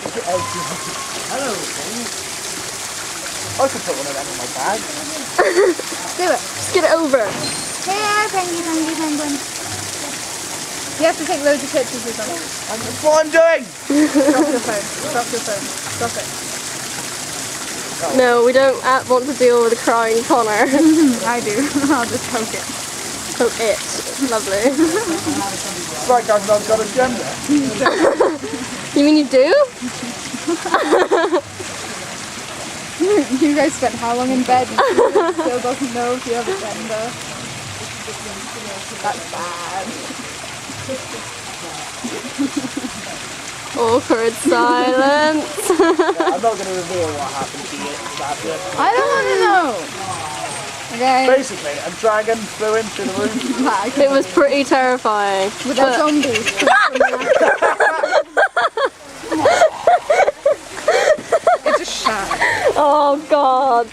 Hello, I could put one of them in my bag. Do it. Just get it over. Here, penguin. You have to take loads of pictures of them. That's what I'm doing! Drop your phone. Drop it. No, we don't want to deal with a crying Connor. I do. I'll just poke it. Poke it. Lovely. Right guys, I've got a gender. You mean you do? You guys spent how long in bed and still doesn't know if you have a gender? That's bad. Awkward silence. I'm not going to reveal what happened to you. I don't want to know. Okay. Basically, a dragon flew into the room. It was pretty terrifying. With that zombie. It just shat. Oh God.